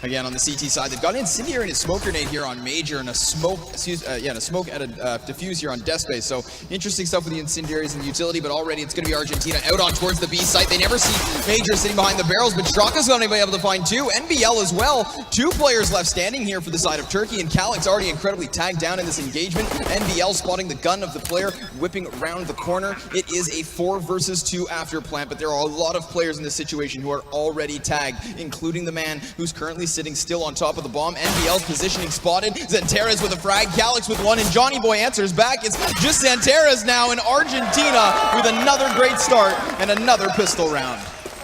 Again, on the CT side, they've got an incendiary and a smoke grenade here on Major, and a smoke, and a smoke and a diffuse here on Despe. So interesting stuff with the incendiaries and the utility, but already it's going to be Argentina out on towards the B site. They never see Major sitting behind the barrels, but Straka's going to be able to find two. NBL as well. 2 players left standing here for the side of Turkey, and Calic's already incredibly tagged down in this engagement. NBL spotting the gun of the player, whipping around the corner. It is a 4 versus 2 after plant, but there are a lot of players in this situation who are already tagged, including the man who's currently sitting still on top of the bomb. NBL's positioning spotted. Xanteras with a frag, Calix with one, and Johnny Boy answers back. It's just Xanteras now in Argentina with another great start and another pistol round.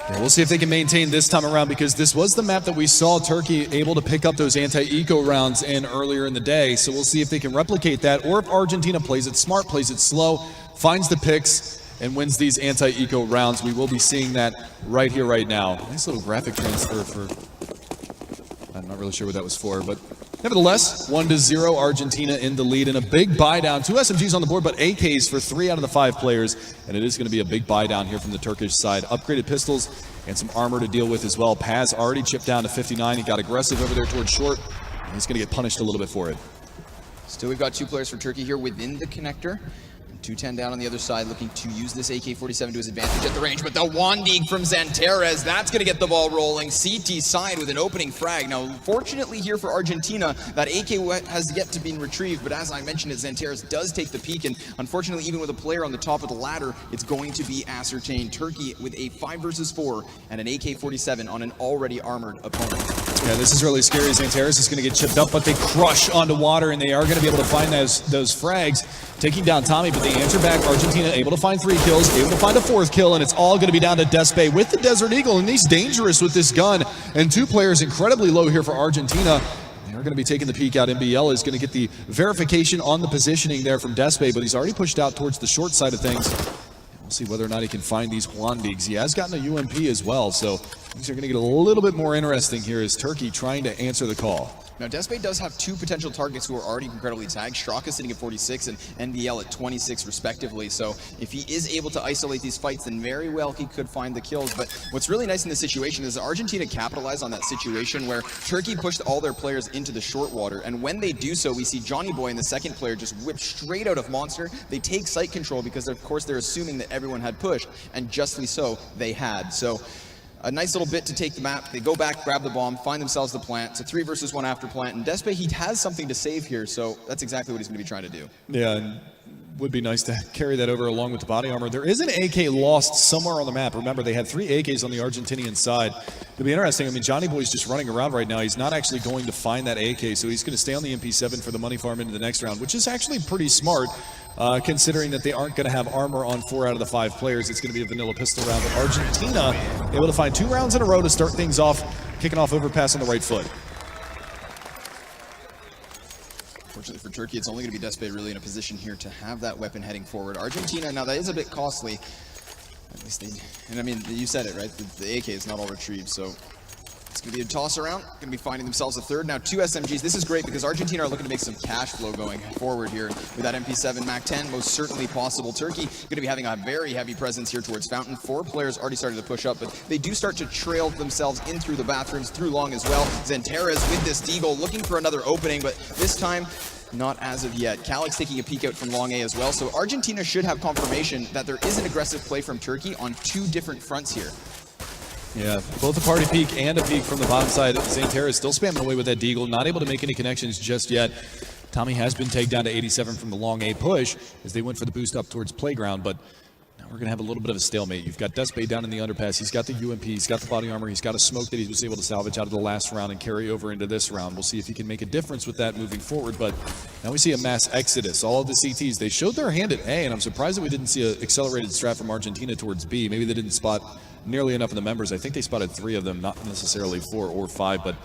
Yeah, we'll see if they can maintain this time around, because this was the map that we saw Turkey able to pick up those anti-eco rounds in earlier in the day. So we'll see if they can replicate that, or if Argentina plays it smart, plays it slow, finds the picks, and wins these anti-eco rounds. We will be seeing that right here, right now. Nice little graphic transfer for... I'm not really sure what that was for, but nevertheless, 1-0, Argentina in the lead, and a big buy down. 2 SMGs on the board, but AKs for 3 out of the 5 players, and it is going to be a big buy down here from the Turkish side. Upgraded pistols and some armor to deal with as well. Paz already chipped down to 59. He got aggressive over there towards short, and he's going to get punished a little bit for it. Still, we've got 2 players for Turkey here within the connector. 210 down on the other side, looking to use this AK-47 to his advantage at the range, but the Wandig from Xanteras, that's going to get the ball rolling. CT side with an opening frag. Now, fortunately here for Argentina, that AK has yet to be retrieved, but as I mentioned, Xanteras does take the peak, and unfortunately, even with a player on the top of the ladder, it's going to be ascertained. Turkey with a 5 versus 4 and an AK-47 on an already armored opponent. Yeah, this is really scary. Xanteras is going to get chipped up, but they crush onto water, and they are going to be able to find those frags, taking down Tommy, but they answer back. Argentina able to find 3 kills, able to find a 4th kill, and it's all going to be down to Despe with the Desert Eagle, and he's dangerous with this gun, and 2 players incredibly low here for Argentina. They're going to be taking the peek out. NBL is going to get the verification on the positioning there from Despe, but he's already pushed out towards the short side of things. We'll see whether or not he can find these Wandigs. He has gotten a UMP as well, so things are going to get a little bit more interesting here as Turkey trying to answer the call. Now, Despe does have 2 potential targets who are already incredibly tagged. Straka sitting at 46 and NBL at 26 respectively. So if he is able to isolate these fights, then very well he could find the kills. But what's really nice in this situation is that Argentina capitalized on that situation where Turkey pushed all their players into the short water. And when they do so, we see Johnny Boy and the second player just whip straight out of Monster. They take site control because, of course, they're assuming that everyone had pushed. And justly so, they had. So a nice little bit to take the map. They go back, grab the bomb, find themselves the plant. It's a 3 versus 1 after plant. And Despe, he has something to save here, so that's exactly what he's going to be trying to do. Yeah, and would be nice to carry that over along with the body armor. There is an AK lost somewhere on the map. Remember, they had 3 AKs on the Argentinian side. It'll be interesting. I mean, Johnny Boy's just running around right now. He's not actually going to find that AK, so he's going to stay on the MP7 for the money farm into the next round, which is actually pretty smart. Considering that they aren't going to have armor on 4 out of the 5 players. It's going to be a vanilla pistol round, but Argentina able to find 2 rounds in a row to start things off, kicking off overpass on the right foot. Fortunately for Turkey, it's only going to be Despe really in a position here to have that weapon heading forward. Argentina, now that is a bit costly. At least they, and I mean, you said it, right? The AK is not all retrieved, so it's going to be a toss around. Going to be finding themselves a 3rd. Now 2 SMGs. This is great because Argentina are looking to make some cash flow going forward here with that MP7 Mac 10. Most certainly possible. Turkey going to be having a very heavy presence here towards Fountain. 4 players already started to push up, but they do start to trail themselves in through the bathrooms, through long as well. Xanteras with this Deagle looking for another opening, but this time not as of yet. Calix taking a peek out from long A as well. So Argentina should have confirmation that there is an aggressive play from Turkey on 2 different fronts here. Yeah, both a party peek and a peek from the bottom side. Xanteras still spamming away with that Deagle, not able to make any connections just yet. Tommy has been tagged down to 87 from the long A push as they went for the boost up towards Playground, but now we're going to have a little bit of a stalemate. You've got Despe down in the underpass. He's got the UMP, he's got the body armor, he's got a smoke that he was able to salvage out of the last round and carry over into this round. We'll see if he can make a difference with that moving forward, but now we see a mass exodus. All of the CTs, they showed their hand at A, and I'm surprised that we didn't see an accelerated strat from Argentina towards B. Maybe they didn't spot nearly enough of the members. I think they spotted 3 of them, not necessarily 4 or 5, but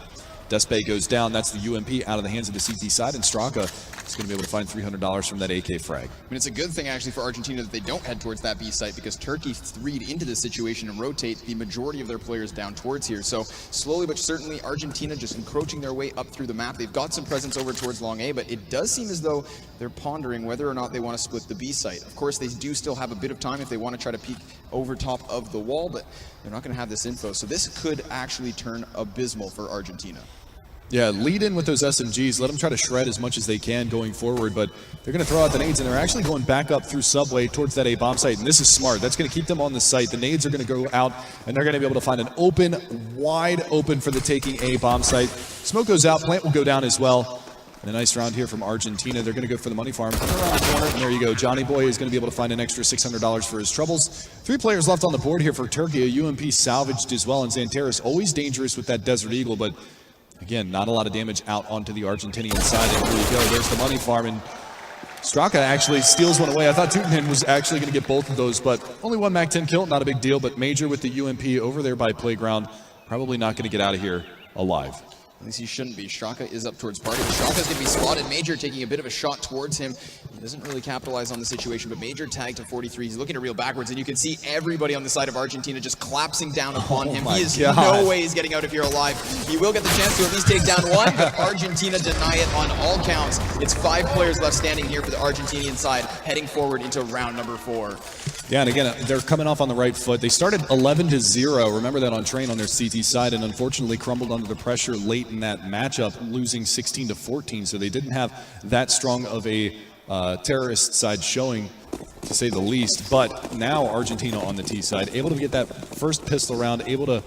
Despe goes down. That's the UMP out of the hands of the CT side, and Straka is going to be able to find $300 from that AK frag. I mean, it's a good thing actually for Argentina that they don't head towards that B site because Turkey 3'd into this situation and rotate the majority of their players down towards here. So slowly but certainly Argentina just encroaching their way up through the map. They've got some presence over towards long A, but it does seem as though they're pondering whether or not they want to split the B site. Of course, they do still have a bit of time if they want to try to peek over top of the wall, but they're not going to have this info. So this could actually turn abysmal for Argentina. Yeah, lead in with those SMGs. Let them try to shred as much as they can going forward, but they're going to throw out the nades, and they're actually going back up through subway towards that A bomb site, and this is smart. That's going to keep them on the site. The nades are going to go out, and they're going to be able to find an open, wide open for the taking A bomb site. Smoke goes out, plant will go down as well. And a nice round here from Argentina. They're going to go for the money farm. Come around the corner, and there you go. Johnny Boy is going to be able to find an extra $600 for his troubles. 3 players left on the board here for Turkey. A UMP salvaged as well, and Xanteris always dangerous with that Desert Eagle, but again, not a lot of damage out onto the Argentinian side. And here you go. There's the money farm, and Straka actually steals one away. I thought Tutanen was actually going to get both of those, but only one MAC-10 kill. Not a big deal, but Major with the UMP over there by Playground. Probably not going to get out of here alive. At least he shouldn't be. Straka is up towards Party. Straka's going to be spotted. Major taking a bit of a shot towards him. He doesn't really capitalize on the situation, but Major tagged to 43. He's looking to reel backwards, and you can see everybody on the side of Argentina just collapsing down upon him. He is no way he's getting out of here alive. He will get the chance to at least take down one, but Argentina deny it on all counts. It's 5 players left standing here for the Argentinian side, heading forward into round number 4. Yeah, and again, they're coming off on the right foot. They started 11-0. Remember that on Train on their CT side, and unfortunately crumbled under the pressure late in that matchup, losing 16-14. So they didn't have that strong of a terrorist side showing, to say the least. But now Argentina on the T side, able to get that first pistol round, able to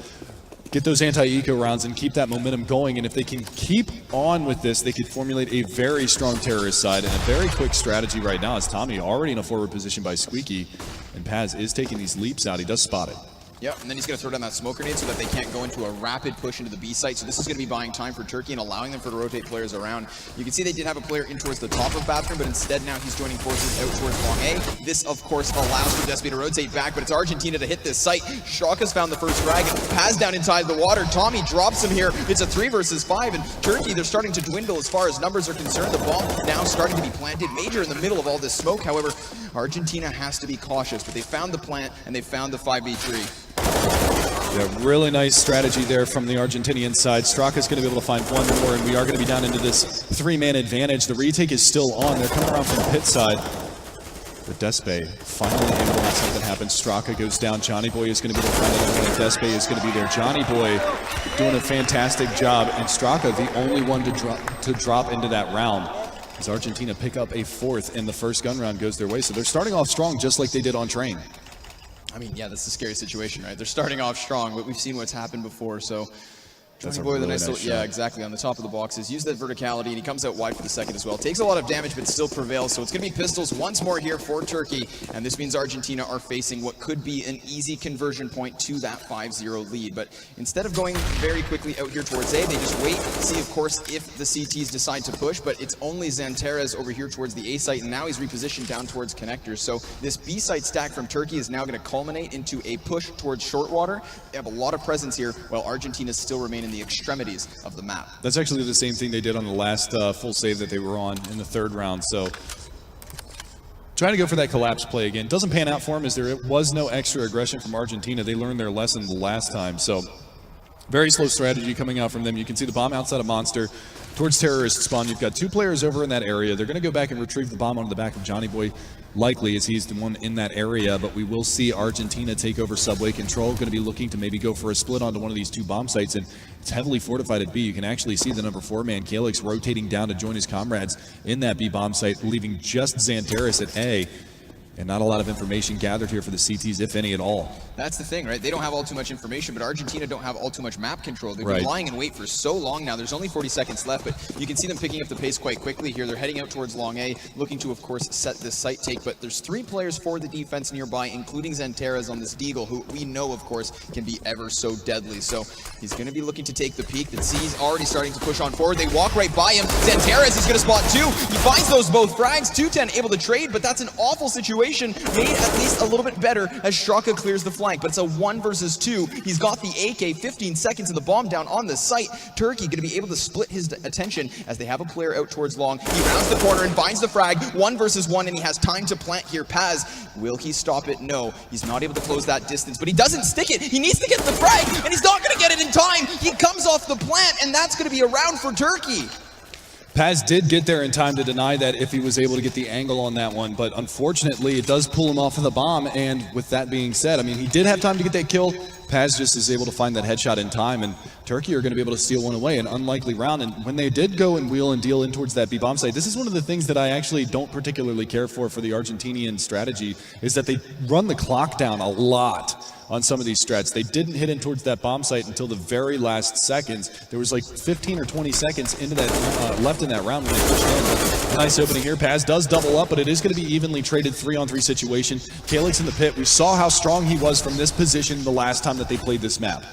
get those anti-eco rounds and keep that momentum going. And if they can keep on with this, they could formulate a very strong terrorist side. And a very quick strategy right now is Tommy already in a forward position by Squeaky, and Paz is taking these leaps out. He does spot it. Yep, and then he's going to throw down that smoke grenade so that they can't go into a rapid push into the B site. So this is going to be buying time for Turkey and allowing them to rotate players around. You can see they did have a player in towards the top of Bathroom, but instead now he's joining forces out towards Long A. This, of course, allows for Despy to rotate back, but it's Argentina to hit this site. Straka's found the first frag, and Paz down inside the water. Tommy drops him here. It's a 3 versus 5, and Turkey, they're starting to dwindle as far as numbers are concerned. The bomb now starting to be planted. Major in the middle of all this smoke. However, Argentina has to be cautious, but they found the plant, and they found the 5v3. Yeah, really nice strategy there from the Argentinian side. Straka's going to be able to find one more, and we are going to be down into this 3-man advantage. The retake is still on. They're coming around from the pit side. But Despe finally able to make something happen. Straka goes down. Johnny Boy is going to be able to find another one. Despe is going to be there. Johnny Boy doing a fantastic job, and Straka the only one to drop into that round. As Argentina pick up a 4th, and the first gun round goes their way. So they're starting off strong just like they did on Train. I mean, yeah, that's a scary situation, right? They're starting off strong, but we've seen what's happened before, so That's Johnny Boy with a really nice nice little, yeah, shot. exactly, on the top of the boxes. Use that verticality, and he comes out wide for the second as well. Takes a lot of damage, but still prevails. So it's going to be pistols once more here for Turkey, and this means Argentina are facing what could be an easy conversion point to that 5-0 lead. But instead of going very quickly out here towards A, they just wait, see, of course, if the CTs decide to push, but it's only Xanteris over here towards the A site, and now he's repositioned down towards connectors. So this B site stack from Turkey is now going to culminate into a push towards Shortwater. They have a lot of presence here, while Argentina still remain in the extremities of the map. That's actually the same thing they did on the last full save that they were on in the 3rd round. So trying to go for that collapse play again. Doesn't pan out for them as there was no extra aggression from Argentina. They learned their lesson the last time. So very slow strategy coming out from them. You can see the bomb outside of Monster towards terrorist spawn. You've got 2 players over in that area. They're going to go back and retrieve the bomb onto the back of Johnny Boy, likely as he's the one in that area, but we will see Argentina take over subway control. Going to be looking to maybe go for a split onto one of these 2 bomb sites, and it's heavily fortified at B. You can actually see the number 4-man Calyx rotating down to join his comrades in that B bomb site, leaving just Xanteris at A. And not a lot of information gathered here for the CTs, if any at all. That's the thing, right? They don't have all too much information, but Argentina don't have all too much map control. They've been lying in wait for so long now. There's only 40 seconds left, but you can see them picking up the pace quite quickly here. They're heading out towards Long A, looking to, of course, set this site take, but there's 3 players for the defense nearby, including Xanteris on this Deagle, who we know, of course, can be ever so deadly. So he's going to be looking to take the peak. The C's already starting to push on forward. They walk right by him. Xanteris is going to spot 2. He finds those both frags. 210 able to trade, but that's an awful situation. Made at least a little bit better as Straka clears the flank, but it's a 1 versus 2. He's got the AK, 15 seconds, and the bomb down on the site. Turkey going to be able to split his attention as they have a player out towards long. He rounds the corner and finds the frag. 1 versus 1, and he has time to plant here. Paz, will he stop it? No, he's not able to close that distance, but he doesn't stick it. He needs to get the frag, and he's not going to get it in time. He comes off the plant, and that's going to be a round for Turkey. Paz did get there in time to deny that if he was able to get the angle on that one, but unfortunately it does pull him off of the bomb. And with that being said, I mean, he did have time to get that kill. Paz just is able to find that headshot in time, and Turkey are going to be able to steal one away, an unlikely round. And when they did go and wheel and deal in towards that B-bomb site, this is one of the things that I actually don't particularly care for the Argentinian strategy, is that they run the clock down a lot on some of these strats. They didn't hit in towards that bomb site until the very last seconds. There was like 15 or 20 seconds into that left in that round when they pushed in. But nice opening here. Paz does double up, but it is going to be evenly traded 3-on-3 situation. Calyx in the pit. We saw how strong he was from this position the last time that they played this map.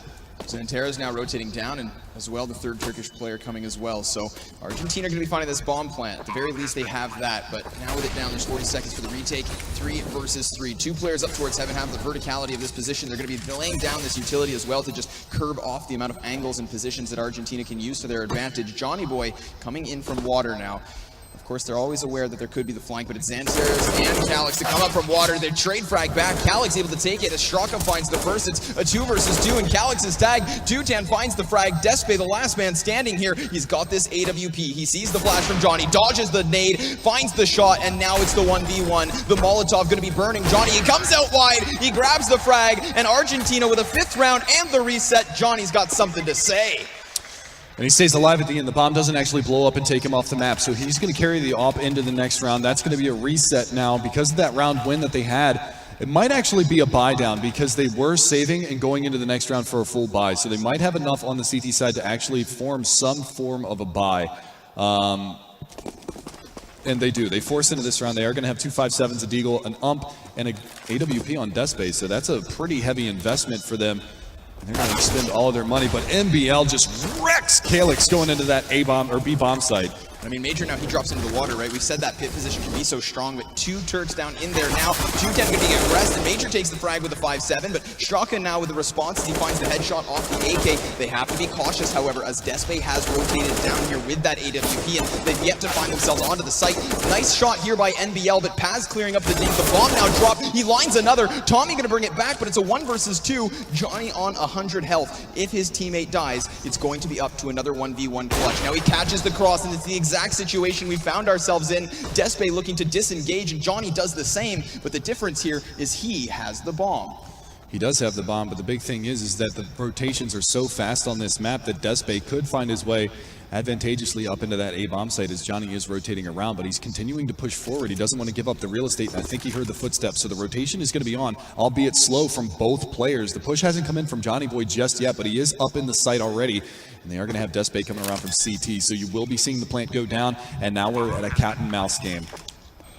Zantera is now rotating down, and as well the third Turkish player coming as well. So Argentina are going to be finding this bomb plant. At the very least they have that, but now with it down, there's 40 seconds for the retake. 3 versus 3. 2 players up towards heaven have the verticality of this position. They're going to be laying down this utility as well to just curb off the amount of angles and positions that Argentina can use to their advantage. Johnny Boy coming in from water now. Of course, they're always aware that there could be the flank, but it's Xanteras and Calyx to come up from water. They trade frag back. Calyx able to take it as Straka finds the first. It's a 2 versus 2, and Calyx is tagged. Dutan finds the frag. Despe, the last man standing here, he's got this AWP. He sees the flash from Johnny, dodges the nade, finds the shot, and now it's the 1v1. The Molotov going to be burning Johnny. He comes out wide. He grabs the frag, and Argentina with a 5th round and the reset. Johnny's got something to say. And he stays alive at the end. The bomb doesn't actually blow up and take him off the map, so he's going to carry the AWP into the next round. That's going to be a reset now. Because of that round win that they had, it might actually be a buy down because they were saving and going into the next round for a full buy. So they might have enough on the CT side to actually form some form of a buy. And they do. They force into this round. They are going to have 2 5.7s, a Deagle, an UMP, and a AWP on Despe. So that's a pretty heavy investment for them. They're going to spend all of their money, but MBL just wrecks Calyx going into that A-bomb or B-bomb site. I mean, Major now, he drops into the water, right? We said that pit position can be so strong, but 2 Turks down in there now. 210 going to be getting arrested. Major takes the frag with a 5.7, but Straka now with the response as he finds the headshot off the AK. They have to be cautious, however, as Despe has rotated down here with that AWP, and they've yet to find themselves onto the site. Nice shot here by NBL, but Paz clearing up the dink. The bomb now dropped. He lines another. Tommy going to bring it back, but it's a 1 versus 2. Johnny on 100 health. If his teammate dies, it's going to be up to another 1v1 clutch. Now he catches the cross, and it's the exact situation we found ourselves in. Despe looking to disengage, and Johnny does the same, but the difference here is he has the bomb. He does have the bomb, but the big thing is that the rotations are so fast on this map that Despe could find his way advantageously up into that A-bomb site as Johnny is rotating around, but he's continuing to push forward. He doesn't want to give up the real estate, and I think he heard the footsteps, so the rotation is going to be on, albeit slow from both players. The push hasn't come in from Johnny Boy just yet, but he is up in the site already, and they are going to have Despe coming around from CT, so you will be seeing the plant go down, and now we're at a cat and mouse game.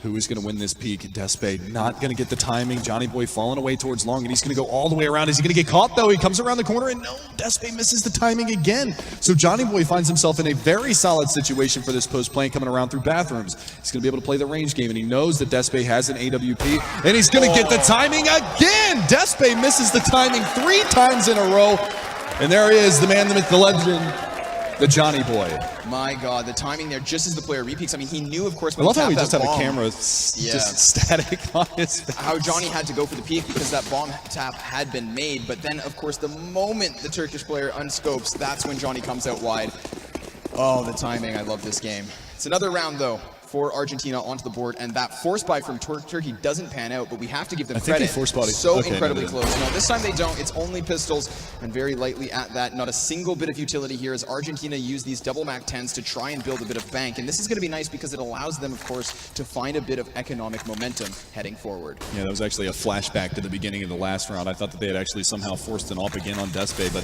Who is going to win this peak? Despe not going to get the timing. Johnny Boy falling away towards long, and he's going to go all the way around. Is he going to get caught, though? He comes around the corner, and no, Despe misses the timing again. So Johnny Boy finds himself in a very solid situation for this post plant coming around through bathrooms. He's going to be able to play the range game, and he knows that Despe has an AWP, and he's going to get the timing again. Despe misses the timing 3 times in a row, and there he is, the man, the myth, the legend, the Johnny Boy. My God, the timing there, just as the player repeats. I mean, he knew, of course, I when love he how he tapped just that had a bomb, camera just static on his face. how Johnny had to go for the peak because that bomb tap had been made. But then, of course, the moment the Turkish player unscopes, that's when Johnny comes out wide. Oh, the timing. I love this game. It's another round, though, for Argentina onto the board, and that force buy from Turkey doesn't pan out, but we have to give them credit. So incredibly close. No, this time they don't. It's only pistols, and very lightly at that. Not a single bit of utility here as Argentina use these double Mac 10s to try and build a bit of bank, and this is going to be nice because it allows them, of course, to find a bit of economic momentum heading forward. Yeah, that was actually a flashback to the beginning of the last round. I thought that they had actually somehow forced an AWP again on Despe, but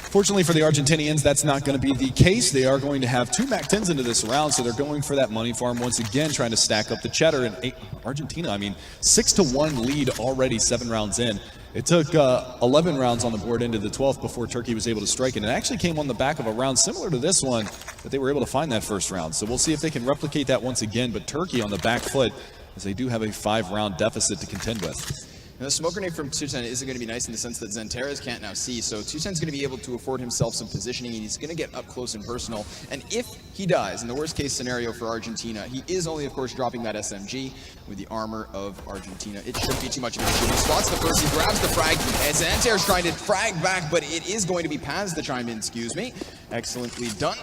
fortunately for the Argentinians, that's not going to be the case. They are going to have 2 Mac 10s into this round, so they're going for that money farm once again, trying to stack up the cheddar. And Argentina, I mean, 6-1 lead already 7 rounds in. It took 11 rounds on the board into the 12th before Turkey was able to strike it. And it actually came on the back of a round similar to this one that they were able to find that first round. So we'll see if they can replicate that once again. But Turkey on the back foot, as they do have a 5-round deficit to contend with. Now, the smoke grenade from 210 isn't going to be nice in the sense that Xanteras can't now see, so 210 is going to be able to afford himself some positioning, and he's going to get up close and personal. And if he dies, in the worst case scenario for Argentina, he is only, of course, dropping that SMG with the armor of Argentina. It shouldn't be too much of an issue. He spots the first, he grabs the frag, and Xanteras trying to frag back, but it is going to be Paz to chime in, excuse me. Excellently done.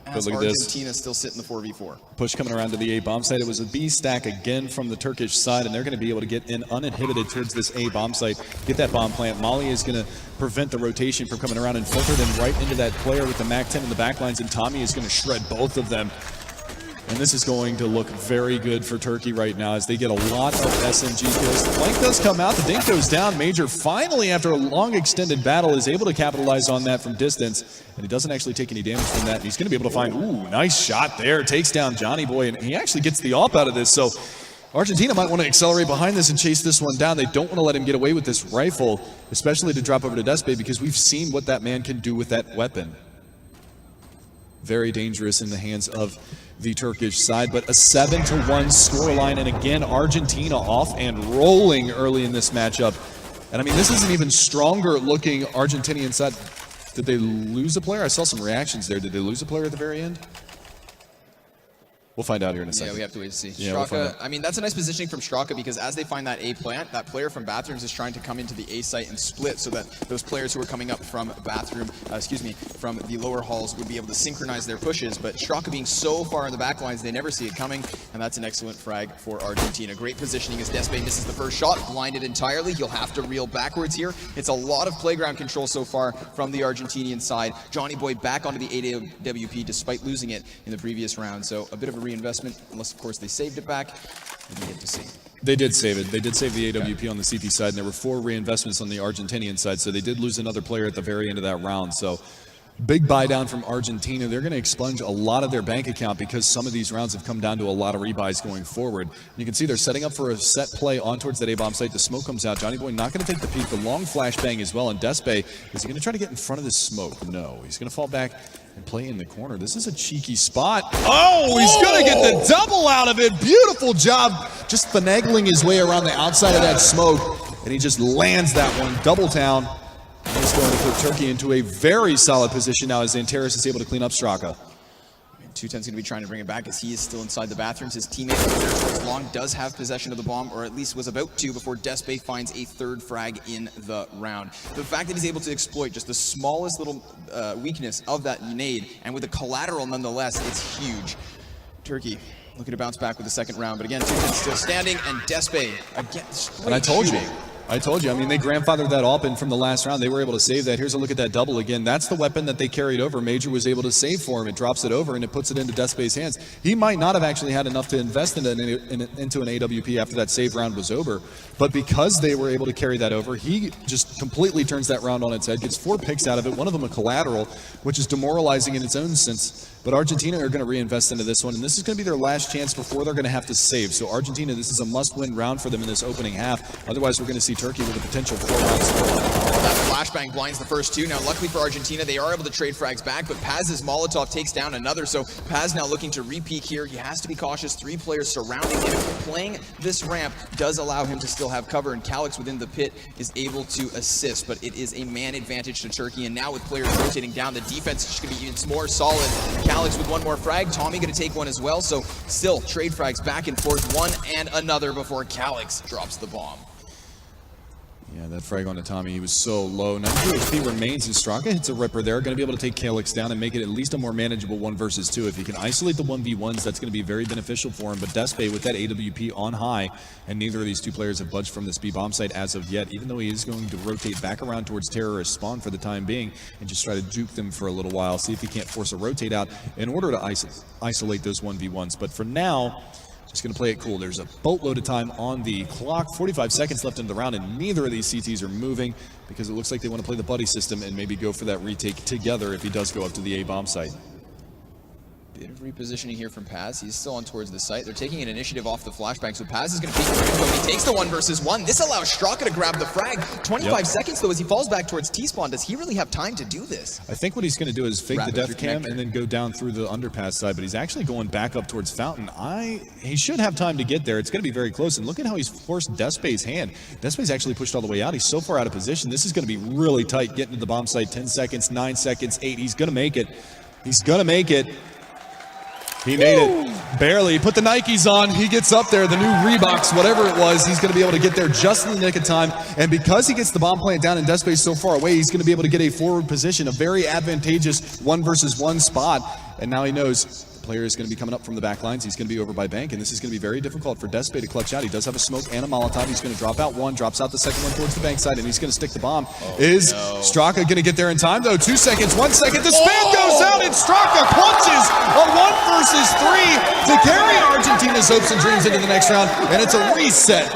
But As look at this. Argentina still sit in the 4v4. Push coming around to the A bomb site. It was a B stack again from the Turkish side, and they're going to be able to get in uninhibited towards this A bomb site, get that bomb plant. Molly is going to prevent the rotation from coming around and filter them right into that player with the MAC-10 in the backlines, and Tommy is going to shred both of them. And this is going to look very good for Turkey right now as they get a lot of SMG kills. The flank does come out. The dink goes down. Major finally, after a long extended battle, is able to capitalize on that from distance. And he doesn't actually take any damage from that. And he's going to be able to find, ooh, nice shot there. Takes down Johnny Boy. And he actually gets the AWP out of this. So Argentina might want to accelerate behind this and chase this one down. They don't want to let him get away with this rifle, especially to drop over to Despe, because we've seen what that man can do with that weapon. Very dangerous in the hands of the Turkish side, but a 7-1 scoreline, and again Argentina off and rolling early in this matchup. And I mean, this is an even stronger looking Argentinian side. Did they lose a player? I saw some reactions there. Did they lose a player at the very end? We'll find out here in a second. Yeah, we have to wait to see. Yeah, Straka, I mean, that's a nice positioning from Straka, because as they find that A plant, that player from Bathrooms is trying to come into the A site and split so that those players who are coming up from from the lower halls would be able to synchronize their pushes. But Straka being so far in the back lines, they never see it coming, and that's an excellent frag for Argentina. Great positioning as Despe misses the first shot, blinded entirely. He'll have to reel backwards here. It's a lot of playground control so far from the Argentinian side. Johnny Boy back onto the AWP despite losing it in the previous round, so a bit of a reinvestment, unless of course they saved it back. We get to see. They did save it. They did save the AWP on the CT side, and there were 4 reinvestments on the Argentinian side, so they did lose another player at the very end of that round. So big buy down from Argentina. They're going to expunge a lot of their bank account because some of these rounds have come down to a lot of rebuys going forward. You can see they're setting up for a set play on towards that A-bomb site. The smoke comes out. Johnny Boy not going to take the peek. The long flashbang as well. And Despe, is he going to try to get in front of this smoke? No. He's going to fall back and play in the corner. This is a cheeky spot. Oh, he's going to get the double out of it. Beautiful job. Just finagling his way around the outside of that smoke. And he just lands that one. Double town. He's going to put Turkey into a very solid position now as Zanteris is able to clean up Straka. 210's going to be trying to bring it back as he is still inside the Bathrooms. His teammate over there towards Long does have possession of the bomb, or at least was about to, before Despe finds a 3rd frag in the round. The fact that he's able to exploit just the smallest little weakness of that nade, and with a collateral nonetheless, it's huge. Turkey looking to bounce back with the 2nd round, but again, 210's still standing, and Despe again. And I told you, I mean, they grandfathered that AWP in from the last round. They were able to save that. Here's a look at that double again. That's the weapon that they carried over. Major was able to save for him. It drops it over, and it puts it into Despe's hands. He might not have actually had enough to invest into an AWP after that save round was over, but because they were able to carry that over, he just completely turns that round on its head, gets 4 picks out of it, one of them a collateral, which is demoralizing in its own sense. But Argentina are going to reinvest into this one, and this is going to be their last chance before they're going to have to save. So Argentina, this is a must-win round for them in this opening half. Otherwise, we're going to see Turkey with a potential 4-round score. That flashbang blinds the first 2. Now, luckily for Argentina, they are able to trade frags back, but Paz's Molotov takes down another. So Paz now looking to re-peek here. He has to be cautious. 3 players surrounding him. Playing this ramp does allow him to still have cover, and Calix within the pit is able to assist, but it is a man advantage to Turkey. And now with players rotating down, the defense is just going to be even more solid. Calix with 1 more frag. Tommy going to take 1 as well. So still trade frags back and forth, 1 and another before Calix drops the bomb. Yeah, that frag onto Tommy, he was so low. 92 HP remains, and Straka hits a ripper there. Going to be able to take Calix down and make it at least a more manageable 1 versus 2. If he can isolate the 1v1s, that's going to be very beneficial for him. But Despe with that AWP on high, and neither of these 2 players have budged from this B-bomb site as of yet, even though he is going to rotate back around towards terrorist spawn for the time being and just try to juke them for a little while, see if he can't force a rotate out in order to isolate those 1v1s. But for now, just going to play it cool. There's a boatload of time on the clock. 45 seconds left in the round, and neither of these CTs are moving because it looks like they want to play the buddy system and maybe go for that retake together if he does go up to the A-bomb site. Bit of repositioning here from Paz. He's still on towards the site. They're taking an initiative off the flashbang, so Paz is going to peek for info. He takes the 1 versus 1. This allows Straka to grab the frag. 25 seconds, though, as he falls back towards T-spawn. Does he really have time to do this? I think what he's going to do is fake the death cam and then go down through the underpass side, but he's actually going back up towards Fountain. He should have time to get there. It's going to be very close, and look at how he's forced Despe's hand. Despe's actually pushed all the way out. He's so far out of position. This is going to be really tight getting to the bomb site. 10 seconds, 9 seconds, 8. He's going to make it. He's going to make it. He made it. Barely. Put the Nikes on. He gets up there. The new Reeboks, whatever it was, he's going to be able to get there just in the nick of time. And because he gets the bomb plant down in death space so far away, he's going to be able to get a forward position, a very advantageous 1-versus-1 spot. And now he knows the player is going to be coming up from the back lines. He's going to be over by Bank, and this is going to be very difficult for Despe to clutch out. He does have a smoke and a Molotov. He's going to drop out one, drops out the second one towards the Bank side, and he's going to stick the bomb. Is Straka going to get there in time, though? 2 seconds, 1 second. The spam goes out, and Straka clutches a 1-versus-3 to carry Argentina's hopes and dreams into the next round, and it's a reset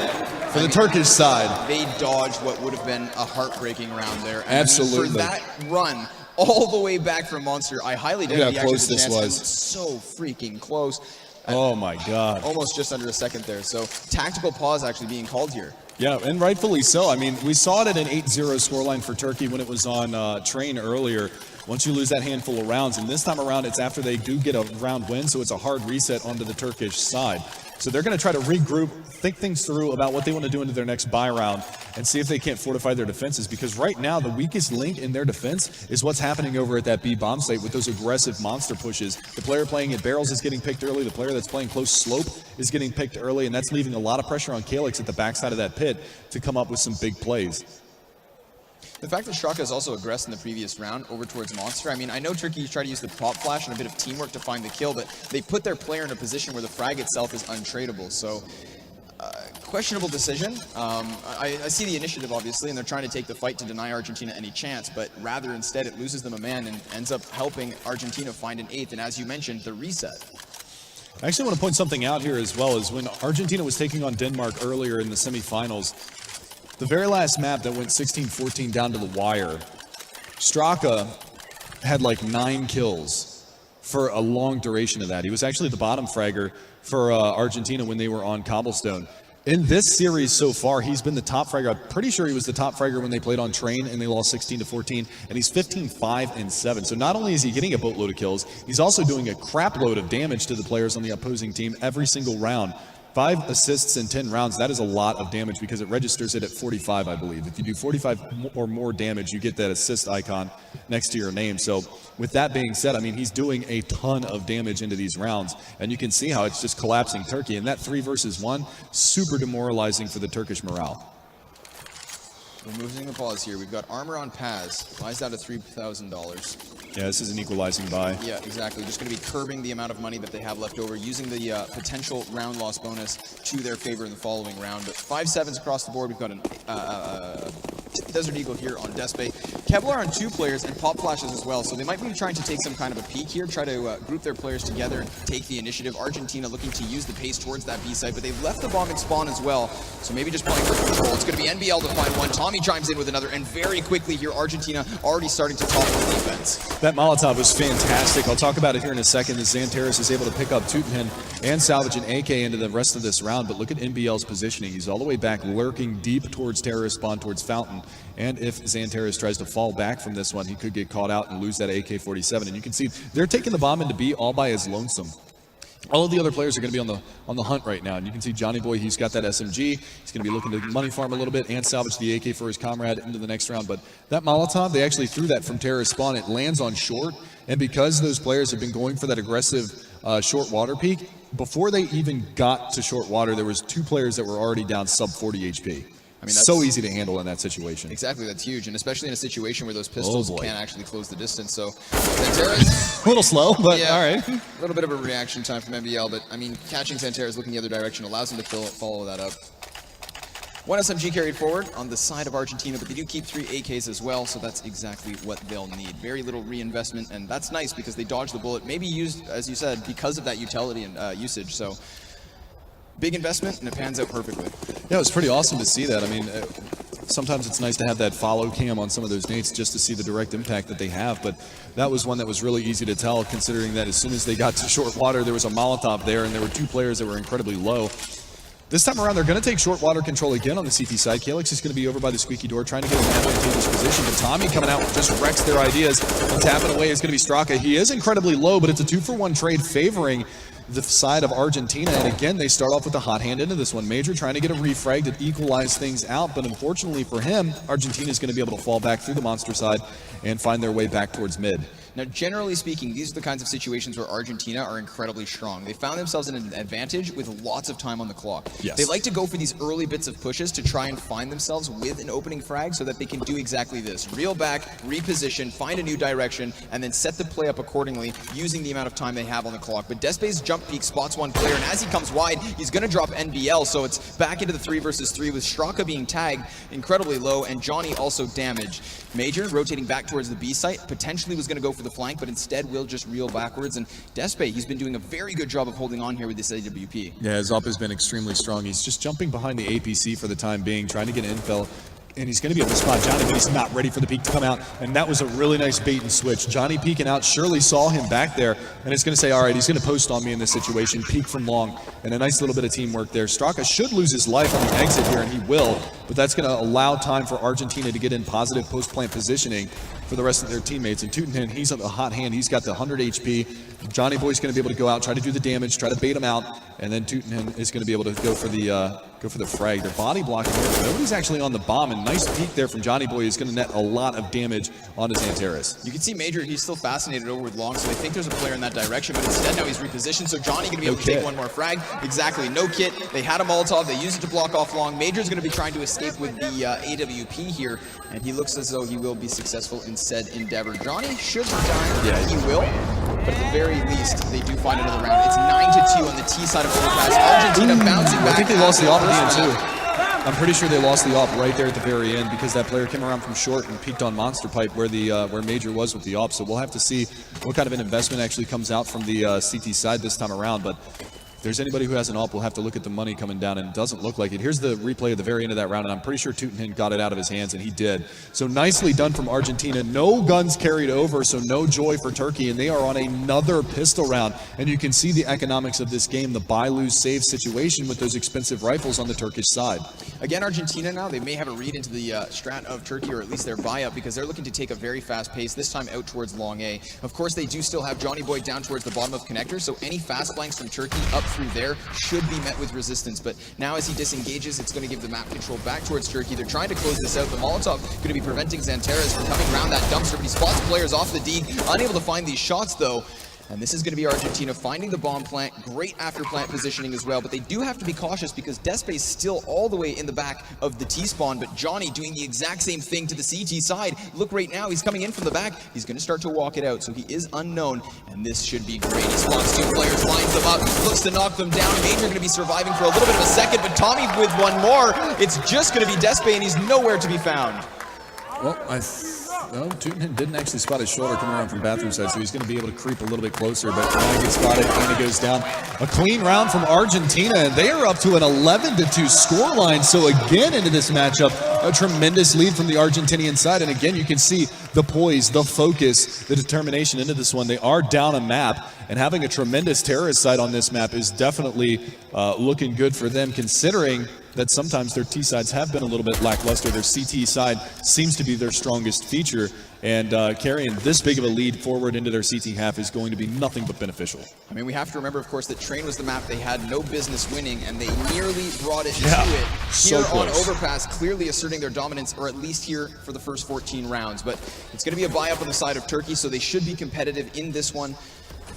for the Turkish side. They dodged what would have been a heartbreaking round there. Absolutely. For that run all the way back from Monster, I highly doubt how he close actually this had a chance. was. It was so freaking close. Oh my God. Almost just under a second there. So tactical pause actually being called here. Yeah, and rightfully so. I mean, we saw it at an 8-0 scoreline for Turkey when it was on Train earlier. Once you lose that handful of rounds, and this time around it's after they do get a round win, so it's a hard reset onto the Turkish side. So they're going to try to regroup, think things through about what they want to do into their next buy round, and see if they can't fortify their defenses, because right now the weakest link in their defense is what's happening over at that B bomb site with those aggressive monster pushes. The player playing at barrels is getting picked early, the player that's playing close slope is getting picked early, and that's leaving a lot of pressure on Calyx at the backside of that pit to come up with some big plays. The fact that Straka has also aggressed in the previous round over towards Monster, I mean, I know Turkey tried to use the pop flash and a bit of teamwork to find the kill, but they put their player in a position where the frag itself is untradeable. So, questionable decision. I see the initiative, obviously, and they're trying to take the fight to deny Argentina any chance, but rather instead it loses them a man and ends up helping Argentina find an 8th, and as you mentioned, the reset. I actually want to point something out here as well, is when Argentina was taking on Denmark earlier in the semifinals, the very last map that went 16-14 down to the wire, Straka had like 9 kills for a long duration of that. He was actually the bottom fragger for Argentina when they were on Cobblestone. In this series so far, he's been the top fragger. I'm pretty sure he was the top fragger when they played on Train and they lost 16-14, and he's 15-5-7. So not only is he getting a boatload of kills, he's also doing a crap load of damage to the players on the opposing team every single round. 5 assists in 10 rounds, that is a lot of damage because it registers it at 45, I believe. If you do 45 or more damage, you get that assist icon next to your name. So with that being said, I mean, he's doing a ton of damage into these rounds, and you can see how it's just collapsing Turkey. And that 3-versus-1, super demoralizing for the Turkish morale. Removing the pause here. We've got armor on Paz. Buys down to $3,000. Yeah, this is an equalizing buy. Yeah, exactly. Just going to be curbing the amount of money that they have left over, using the potential round loss bonus to their favor in the following round. But 5-7s across the board. We've got an Desert Eagle here on Despe. Kevlar on 2 players and pop flashes as well. So they might be trying to take some kind of a peek here, try to group their players together and take the initiative. Argentina looking to use the pace towards that B site, but they've left the bombing spawn as well. So maybe just playing for control. It's going to be NBL to find one. Tommy chimes in with another, and very quickly here, Argentina already starting to topple the defense. That Molotov was fantastic. I'll talk about it here in a second as Xantares is able to pick up Tutenhen and salvage an AK into the rest of this round. But look at NBL's positioning. He's all the way back, lurking deep towards terrorist spawn, towards Fountain. And if Xantares tries to fall back from this one, he could get caught out and lose that AK-47. And you can see they're taking the bomb into B all by his lonesome. All of the other players are going to be on the hunt right now, and you can see Johnny Boy, he's got that SMG. He's going to be looking to money farm a little bit and salvage the AK for his comrade into the next round. But that Molotov, they actually threw that from terrorist spawn. It lands on short, and because those players have been going for that aggressive short water peak, before they even got to short water, there was 2 players that were already down sub 40 HP. I mean, that's so easy to handle in that situation. Exactly, that's huge, and especially in a situation where those pistols can't actually close the distance. So, Xantares, a little slow, but yeah, all right. A little bit of a reaction time from NBL, but I mean, catching Xantares looking the other direction allows him to follow that up. 1 SMG carried forward on the side of Argentina, but they do keep 3 AKs as well, so that's exactly what they'll need. Very little reinvestment, and that's nice because they dodged the bullet. Maybe used, as you said, because of that utility and usage. So. Big investment, and it pans out perfectly. Yeah, it was pretty awesome to see that. I mean, sometimes it's nice to have that follow cam on some of those nades just to see the direct impact that they have, but that was one that was really easy to tell, considering that as soon as they got to short water, there was a Molotov there, and there were 2 players that were incredibly low. This time around, they're going to take short water control again on the CT side. Calyx is going to be over by the squeaky door, trying to get an advantageous position, but Tommy coming out just wrecks their ideas. And tapping away is going to be Straka. He is incredibly low, but it's a 2-for-1 trade favoring the side of Argentina, and again they start off with a hot hand into this one. Major trying to get a refrag to equalize things out, but unfortunately for him, Argentina is going to be able to fall back through the monster side and find their way back towards mid. Now, generally speaking, these are the kinds of situations where Argentina are incredibly strong. They found themselves in an advantage with lots of time on the clock. Yes. They like to go for these early bits of pushes to try and find themselves with an opening frag so that they can do exactly this. Reel back, reposition, find a new direction, and then set the play up accordingly using the amount of time they have on the clock. But Despe's jump peak spots one player, and as he comes wide, he's going to drop NBL, so it's back into the 3 versus 3 with Straka being tagged incredibly low and Johnny also damaged. Major rotating back towards the B site, potentially was going to go for the flank, but instead will just reel backwards. And Despe, he's been doing a very good job of holding on here with this AWP. Yeah, his up has been extremely strong. He's just jumping behind the APC for the time being, trying to get infill. And he's going to be able to spot Johnny, but he's not ready for the peek to come out. And that was a really nice bait and switch. Johnny peeking out, Shirley saw him back there, and it's going to say, all right, he's going to post on me in this situation, peek from long, and a nice little bit of teamwork there. Straka should lose his life on the exit here, and he will, but that's going to allow time for Argentina to get in positive post-plant positioning for the rest of their teammates. And Teutenhen, he's on the hot hand. He's got the 100 HP. Johnny Boy's going to be able to go out, try to do the damage, try to bait him out, and then Teutenhen is going to be able to go for the frag. They're body blocking here, but nobody's actually on the bomb, and nice peek there from Johnny Boy is going to net a lot of damage onto Xantares. You can see Major, he's still fascinated over with long, so they think there's a player in that direction, but instead now he's repositioned, so Johnny going to be able to take one more frag. Exactly, no kit. They had a Molotov, they used it to block off long. Major's going to be trying to escape with the AWP here, and he looks as though he will be successful in said endeavor. Johnny should resign. Yeah, he will. But at the very least, they do find another round. It's 9-2 on the T side of overpass. Argentina bouncing back. I think they lost the op at the end too. I'm pretty sure they lost the op right there at the very end because that player came around from short and peeked on Monster Pipe where Major was with the op. So we'll have to see what kind of an investment actually comes out from the CT side this time around. But if there's anybody who has an op, we'll have to look at the money coming down, and it doesn't look like it. Here's the replay at the very end of that round, and I'm pretty sure Teutenhen got it out of his hands, and he did. So nicely done from Argentina. No guns carried over, so no joy for Turkey, and they are on another pistol round. And you can see the economics of this game, the buy, lose, save situation with those expensive rifles on the Turkish side. Again, Argentina now, they may have a read into the strat of Turkey, or at least their buy-up, because they're looking to take a very fast pace, this time out towards long A. Of course, they do still have Johnny Boy down towards the bottom of connector, so any fast flanks from Turkey up through there should be met with resistance. But now as he disengages, it's going to give the map control back towards Turkey. They're trying to close this out. The Molotov going to be preventing Xantares from coming around that dumpster, but he spots players off the D. Unable to find these shots, though. And this is going to be Argentina finding the bomb plant. Great after plant positioning as well, but they do have to be cautious because Despe is still all the way in the back of the T-spawn, but Johnny doing the exact same thing to the CT side. Look right now, he's coming in from the back. He's going to start to walk it out, so he is unknown, and this should be great. He spawns 2 players, lines them up, looks to knock them down. Major going to be surviving for a little bit of a second, but Tommy with one more. It's just going to be Despe, and he's nowhere to be found. Well, Teutenhen didn't actually spot his shoulder coming around from bathroom side, so he's going to be able to creep a little bit closer, but when he gets spotted, and he goes down. A clean round from Argentina, and they are up to an 11-2 scoreline, so again into this matchup, a tremendous lead from the Argentinian side, and again you can see the poise, the focus, the determination into this one. They are down a map, and having a tremendous terrorist side on this map is definitely looking good for them, considering that sometimes their T sides have been a little bit lackluster. Their CT side seems to be their strongest feature, and carrying this big of a lead forward into their CT half is going to be nothing but beneficial. I mean, we have to remember, of course, that Train was the map they had no business winning, and they nearly brought it to it. Here on Overpass, clearly asserting their dominance, or at least here for the first 14 rounds. But it's going to be a buy-up on the side of Turkey, so they should be competitive in this one.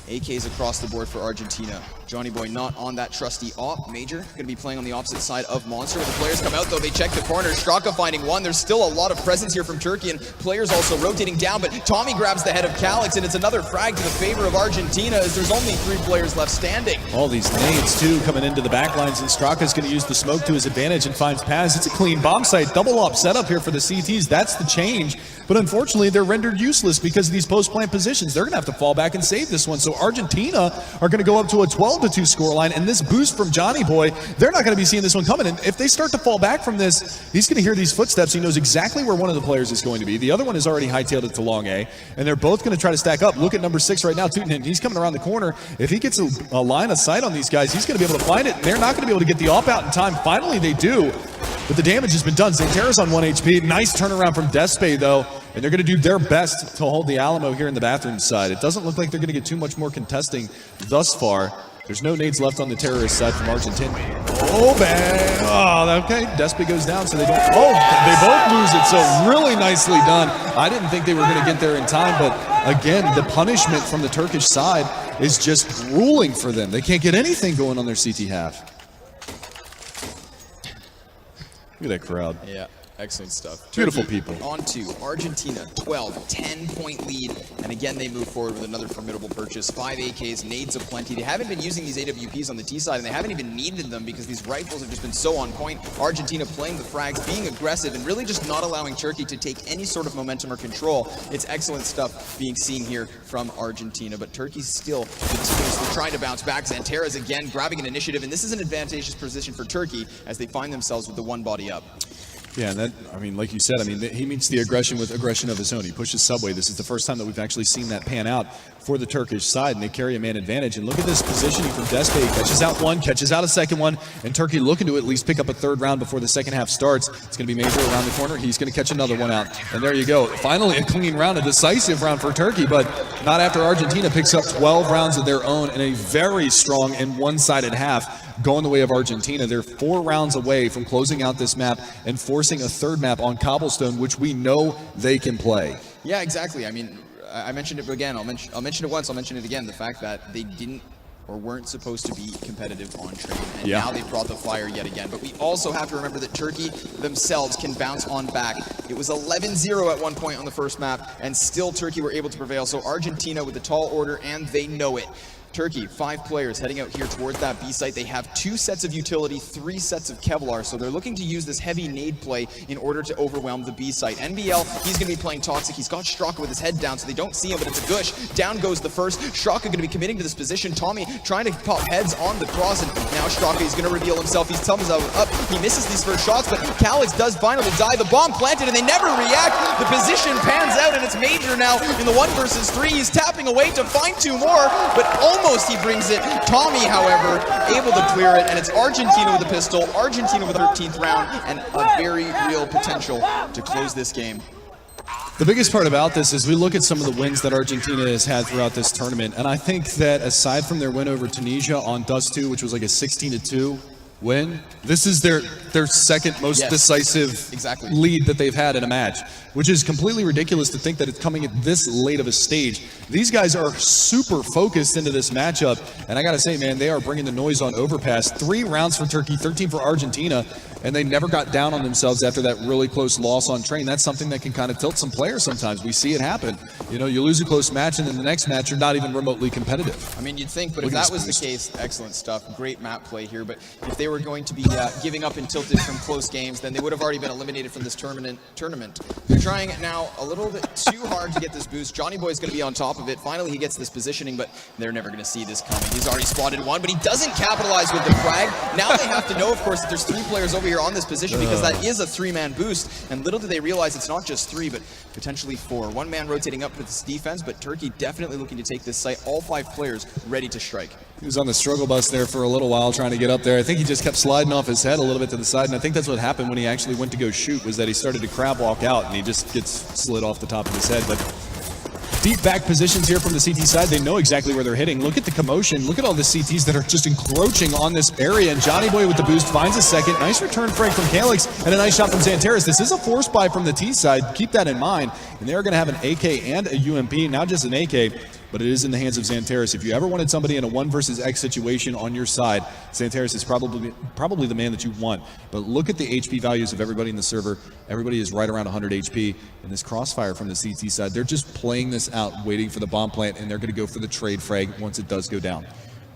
AKs across the board for Argentina. Johnny Boy not on that trusty op. Major going to be playing on the opposite side of Monster. When the players come out, though, they check the corner. Straka finding one. There's still a lot of presence here from Turkey, and players also rotating down, but Tommy grabs the head of Calix, and it's another frag to the favor of Argentina as there's only 3 players left standing. All these nades, too, coming into the back lines, and Straka's going to use the smoke to his advantage and finds Paz. It's a clean bomb site. Double op setup here for the CTs. That's the change. But unfortunately, they're rendered useless because of these post-plant positions. They're going to have to fall back and save this one. So Argentina are going to go up to a 12-2 scoreline, and this boost from Johnny Boy, they're not going to be seeing this one coming. And if they start to fall back from this, he's going to hear these footsteps. He knows exactly where one of the players is going to be. The other one is already hightailed it to long A, and they're both going to try to stack up. Look at number 6 right now, Teutenhen. He's coming around the corner. If he gets a line of sight on these guys, he's going to be able to find it, and they're not going to be able to get the op out in time. Finally, they do. But the damage has been done. Xantares on 1 HP. Nice turnaround from Despe, though. And they're going to do their best to hold the Alamo here in the bathroom side. It doesn't look like they're going to get too much more contesting thus far. There's no nades left on the terrorist side from Argentina. Oh, bad. Oh, okay. Despy goes down, so they don't. Oh, they both lose it, so really nicely done. I didn't think they were going to get there in time, but again, the punishment from the Turkish side is just grueling for them. They can't get anything going on their CT half. Look at that crowd. Yeah. Excellent stuff. Beautiful Turkey people. On to Argentina, 12, 10-point lead. And again, they move forward with another formidable purchase. 5 AKs, nades aplenty. They haven't been using these AWPs on the T side, and they haven't even needed them because these rifles have just been so on point. Argentina playing the frags, being aggressive, and really just not allowing Turkey to take any sort of momentum or control. It's excellent stuff being seen here from Argentina, but Turkey's still continuously trying to bounce back. Xanterra's again grabbing an initiative, and this is an advantageous position for Turkey as they find themselves with the one body up. Yeah, and that, I mean, like you said, I mean, he meets the aggression with aggression of his own. He pushes Subway. This is the first time that we've actually seen that pan out for the Turkish side, and they carry a man advantage. And look at this positioning from Despy. Catches out one, catches out a second one, and Turkey looking to at least pick up a third round before the second half starts. It's going to be Major around the corner. He's going to catch another one out. And there you go. Finally, a clean round, a decisive round for Turkey, but not after Argentina picks up 12 rounds of their own in a very strong and one-sided half. Going the way of Argentina. They're 4 rounds away from closing out this map and forcing a third map on cobblestone, which we know they can play. Yeah, exactly. I mean, I mentioned it again. I'll mention it once. I'll mention it again. The fact that they didn't or weren't supposed to be competitive on train, and now they've brought the fire yet again. But we also have to remember that Turkey themselves can bounce on back. It was 11-0 at one point on the first map, and still Turkey were able to prevail. So Argentina with the tall order, and they know it. Turkey, 5 players heading out here towards that B site. They have 2 sets of utility, 3 sets of Kevlar, so they're looking to use this heavy nade play in order to overwhelm the B site. NBL, he's going to be playing Toxic. He's got Straka with his head down, so they don't see him, but it's a gush. Down goes the first. Straka going to be committing to this position. Tommy trying to pop heads on the cross, and now Straka is going to reveal himself. He's thumbs up. He misses these first shots, but Calix does finally die. The bomb planted, and they never react. The position pans out, and it's Major now in the 1 versus 3. He's tapping away to find 2 more, but almost he brings it. Tommy, however, able to clear it, and it's Argentina with a pistol, Argentina with the 13th round, and a very real potential to close this game. The biggest part about this is we look at some of the wins that Argentina has had throughout this tournament, and I think that aside from their win over Tunisia on Dust 2, which was like a 16-2 win, this is their second most decisive lead that they've had in a match, which is completely ridiculous to think that it's coming at this late of a stage. These guys are super focused into this matchup, and I gotta say, man, they are bringing the noise on Overpass. 3 rounds for Turkey, 13 for Argentina, and they never got down on themselves after that really close loss on train. That's something that can kind of tilt some players sometimes. We see it happen. You know, you lose a close match, and then the next match you're not even remotely competitive. I mean, you'd think, but if that was the case, excellent stuff. Great map play here, but if they were going to be giving up and tilted from close games, then they would have already been eliminated from this tournament. They're trying it now a little bit too hard to get this boost. Johnny Boy's going to be on top of it. Finally, he gets this positioning, but they're never going to see this coming. He's already spotted one, but he doesn't capitalize with the frag. Now they have to know, of course, that there's 3 players over here on this position because that is a 3-man boost, and little do they realize it's not just 3, but potentially 4. 1 man rotating up for this defense, but Turkey definitely looking to take this site. All 5 players ready to strike. He was on the struggle bus there for a little while trying to get up there. I think he just kept sliding off his head a little bit to the side, and I think that's what happened when he actually went to go shoot, was that he started to crab walk out, and he just gets slid off the top of his head. But deep back positions here from the CT side. They know exactly where they're hitting. Look at the commotion. Look at all the CTs that are just encroaching on this area, and Johnny Boy with the boost finds a second. Nice return frag from Calix, and a nice shot from Xanterra's. This is a force buy from the T side. Keep that in mind. And they're going to have an AK and a UMP, not just an AK, but it is in the hands of Xanterra's. If you ever wanted somebody in a 1 versus X situation on your side, Xanterra's is probably the man that you want. But look at the HP values of everybody in the server. Everybody is right around 100 HP. And this crossfire from the CT side, they're just playing this out, waiting for the bomb plant, and they're going to go for the trade frag once it does go down.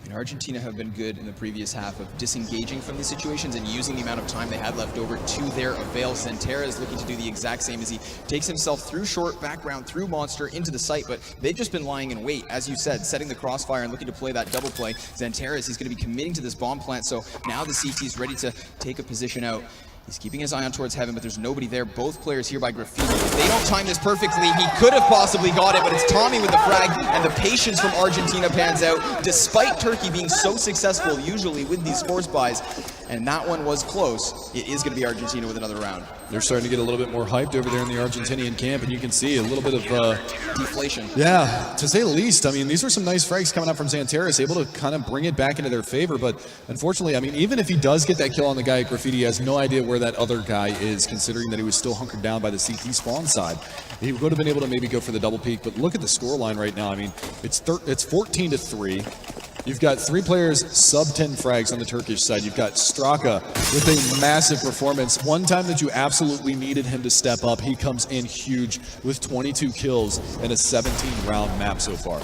And Argentina have been good in the previous half of disengaging from these situations and using the amount of time they had left over to their avail. Xanterra is looking to do the exact same as he takes himself through short, background, through monster, into the site, but they've just been lying in wait, as you said, setting the crossfire and looking to play that double play. Xanterra, he's going to be committing to this bomb plant, so now the CT is ready to take a position out. He's keeping his eye on towards heaven, but there's nobody there. Both players here by Graffiti. If they don't time this perfectly, he could have possibly got it, but it's Tommy with the frag, and the patience from Argentina pans out. Despite Turkey being so successful usually with these force buys, and that one was close. It is going to be Argentina with another round. They're starting to get a little bit more hyped over there in the Argentinian camp, and you can see a little bit of deflation. Yeah, to say the least. I mean, these were some nice frags coming up from Xantares, able to kind of bring it back into their favor. But unfortunately, I mean, even if he does get that kill on the guy at Graffiti, he has no idea where that other guy is, considering that he was still hunkered down by the CT spawn side. He would have been able to maybe go for the double peak, but look at the scoreline right now. I mean, it's 14-3. You've got 3 players sub 10 frags on the Turkish side. You've got Straka with a massive performance. One time that you absolutely needed him to step up, he comes in huge with 22 kills and a 17-round map so far.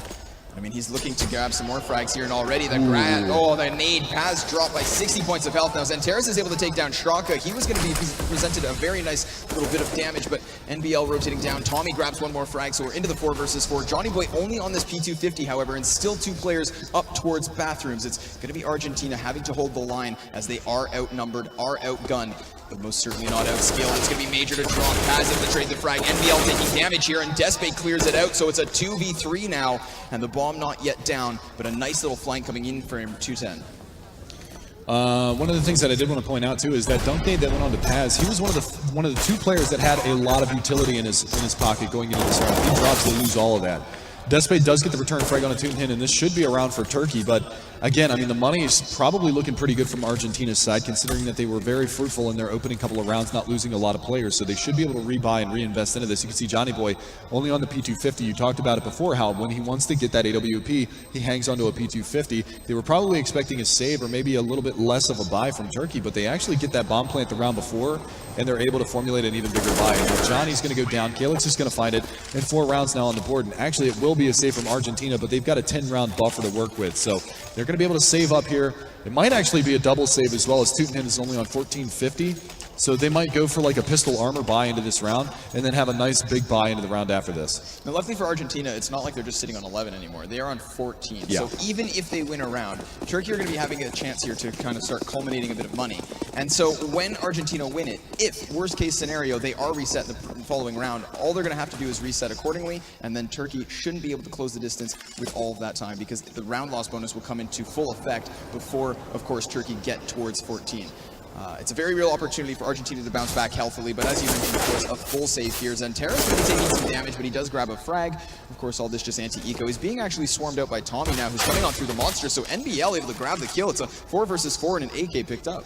I mean, he's looking to grab some more frags here, and already the the nade has dropped by 60 points of health. Now Xantares is able to take down Straka. He was going to be presented a very nice little bit of damage, but NBL rotating down. Tommy grabs one more frag, so we're into the 4 versus 4. Johnny Boy only on this P250, however, and still 2 players up towards bathrooms. It's going to be Argentina having to hold the line as they are outnumbered, are outgunned, but most certainly not outskilled. It's going to be Major to drop, has him to trade the frag. NBL taking damage here, and Despe clears it out, so it's a 2v3 now, and the bomb not yet down, but a nice little flank coming in for him, 210. One of the things that I did want to point out too is that dunk nade that went on to Paz. He was one of the 2 players that had a lot of utility in his pocket going into this round. If he drops, they lose all of that. Despe does get the return frag on a Toonhin, and this should be a round for Turkey, but again, I mean, the money is probably looking pretty good from Argentina's side, considering that they were very fruitful in their opening couple of rounds, not losing a lot of players, so they should be able to rebuy and reinvest into this. You can see Johnny Boy only on the P250. You talked about it before, how when he wants to get that AWP, he hangs onto a P250. They were probably expecting a save or maybe a little bit less of a buy from Turkey, but they actually get that bomb plant the round before, and they're able to formulate an even bigger buy. And Johnny's going to go down. Calyx is going to find it, and 4 rounds now on the board, and actually it will be a save from Argentina, but they've got a 10-round buffer to work with, so they're going to be able to save up here. It might actually be a double save as well, as Tootenham is only on 1450, so they might go for like a pistol armor buy into this round and then have a nice big buy into the round after this. Now luckily for Argentina, it's not like they're just sitting on 11 anymore. They are on 14. Yeah. So even if they win a round, Turkey are going to be having a chance here to kind of start culminating a bit of money. And so when Argentina win it, if worst case scenario they are reset in the following round, all they're going to have to do is reset accordingly, and then Turkey shouldn't be able to close the distance with all of that time, because the round loss bonus will come into full effect before, of course, Turkey get towards 14. It's a very real opportunity for Argentina to bounce back healthily, but as you mentioned, of course, a full save here. Xantares is going to be taking some damage, but he does grab a frag. Of course, all this just anti-eco. He's being actually swarmed out by Tommy now, who's coming on through the monster, so NBL able to grab the kill. It's a 4 versus 4 and an AK picked up.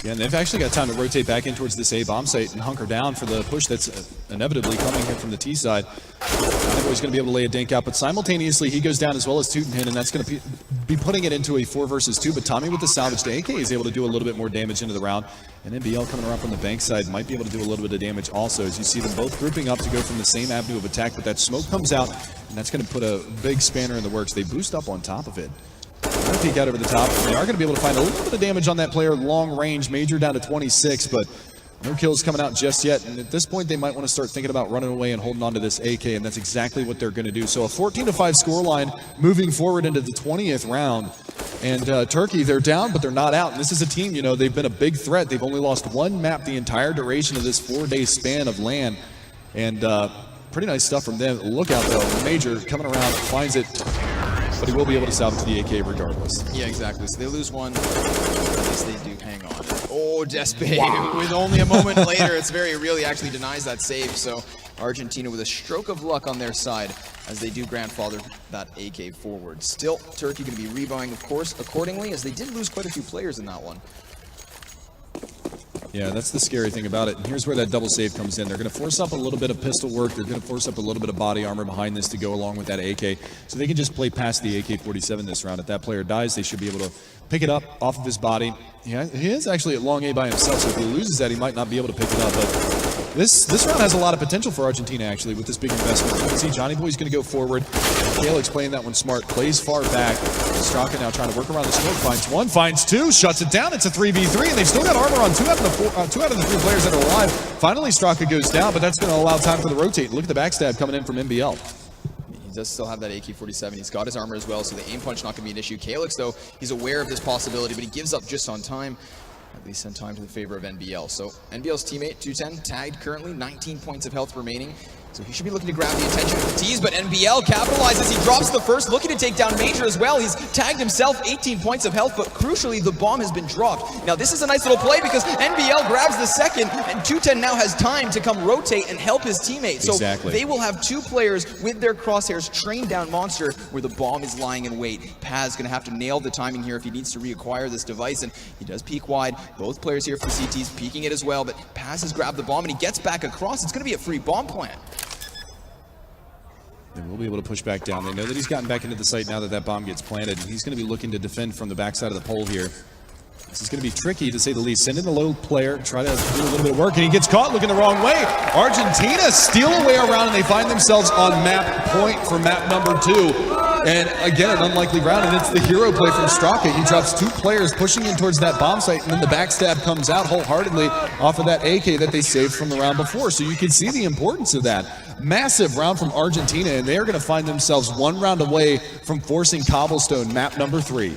Yeah, and they've actually got time to rotate back in towards this A bomb site and hunker down for the push that's inevitably coming here from the T side. Johnny Boy's going to be able to lay a dink out, but simultaneously he goes down as well as Tootenham, and that's going to be putting it into a 4 versus 2, but Tommy with the salvage to AK is able to do a little bit more damage into the round, and NBL coming around from the bank side might be able to do a little bit of damage also, as you see them both grouping up to go from the same avenue of attack, but that smoke comes out, and that's going to put a big spanner in the works. They boost up on top of it. Trying to peek out over the top. They are going to be able to find a little bit of damage on that player, long range, Major down to 26, but no kills coming out just yet. And at this point, they might want to start thinking about running away and holding on to this AK, and that's exactly what they're going to do. So a 14-5 scoreline moving forward into the 20th round. And Turkey, they're down, but they're not out. And this is a team, you know, they've been a big threat. They've only lost 1 map the entire duration of this 4-day span of LAN. And pretty nice stuff from them. Look out, though. Major coming around, finds it, but he will be able to salvage the AK regardless. Yeah, exactly. So they lose 1, at least they do hang on. Oh, Despe, wow. With only a moment later, it's very real. He actually denies that save. So Argentina with a stroke of luck on their side as they do grandfather that AK forward. Still, Turkey going to be rebuying, of course, accordingly, as they did lose quite a few players in that one. Yeah, that's the scary thing about it. And here's where that double save comes in. They're going to force up a little bit of pistol work. They're going to force up a little bit of body armor behind this to go along with that AK. So they can just play past the AK-47 this round. If that player dies, they should be able to pick it up off of his body. Yeah, he is actually at long A by himself, so if he loses that, he might not be able to pick it up. But this round has a lot of potential for Argentina, actually, with this big investment. You can see Johnny Boy's going to go forward. Calyx playing that one smart, plays far back. Straka now trying to work around the smoke, finds 1, finds 2, shuts it down. It's a 3v3, and they've still got armor on 2 out of the 3 players that are alive. Finally, Straka goes down, but that's going to allow time for the rotate. Look at the backstab coming in from NBL. He does still have that AK-47. He's got his armor as well, so the aim punch not going to be an issue. Calyx, though, he's aware of this possibility, but he gives up just on time. At least in time to the favor of NBL. So NBL's teammate, 210, tagged currently, 19 points of health remaining. So he should be looking to grab the attention of the T's, but NBL capitalizes. He drops the first, looking to take down Major as well. He's tagged himself, 18 points of health, but crucially, the bomb has been dropped. Now, this is a nice little play because NBL grabs the second, and 210 now has time to come rotate and help his teammate. So they will have two players with their crosshairs trained down Monster where the bomb is lying in wait. Paz going to have to nail the timing here if he needs to reacquire this device, and he does peek wide. Both players here for CT's peeking it as well, but Paz has grabbed the bomb, and he gets back across. It's going to be a free bomb plant. They will be able to push back down. They know that he's gotten back into the site now that that bomb gets planted, and he's going to be looking to defend from the backside of the pole here. This is going to be tricky, to say the least. Send in the low player, try to do a little bit of work, and he gets caught looking the wrong way. Argentina steal away around, and they find themselves on map point for map number 2. And again, an unlikely round, and it's the hero play from Straka. He drops two players pushing in towards that bomb site, and then the backstab comes out wholeheartedly off of that AK that they saved from the round before. So you can see the importance of that. Massive round from Argentina, and they are going to find themselves one round away from forcing Cobblestone, map number 3.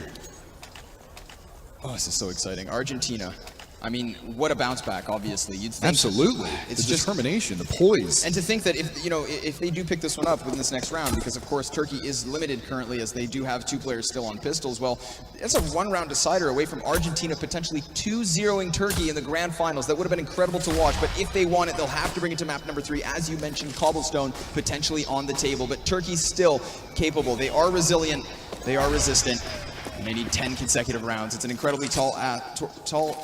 Oh, this is so exciting. Argentina. I mean, what a bounce back, obviously. You'd think Absolutely. It's the determination, the poise. And to think that if they do pick this one up within this next round, because of course Turkey is limited currently as they do have two players still on pistols, well, that's a one-round decider away from Argentina potentially 2-0ing Turkey in the grand finals. That would have been incredible to watch, but if they want it, they'll have to bring it to map number 3. As you mentioned, Cobblestone potentially on the table, but Turkey's still capable. They are resilient, they are resistant. And they need 10 consecutive rounds. It's an incredibly tall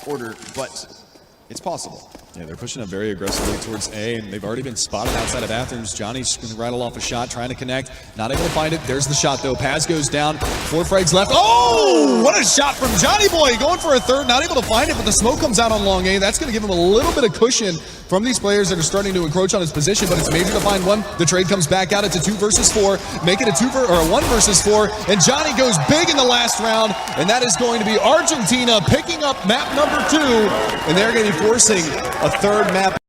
order, but it's possible. Yeah, they're pushing up very aggressively towards A, and they've already been spotted outside of bathrooms. Johnny's going to rattle off a shot, trying to connect. Not able to find it. There's the shot, though. Paz goes down. 4 frags left. Oh, what a shot from Johnny Boy. Going for a third. Not able to find it, but the smoke comes out on long A. That's going to give him a little bit of cushion from these players that are starting to encroach on his position, but it's Major to find one. The trade comes back out. It's a 2 versus 4. Make it a 1 versus 4. And Johnny goes big in the last round, and that is going to be Argentina picking up map number 2, and they're going to be forcing a third map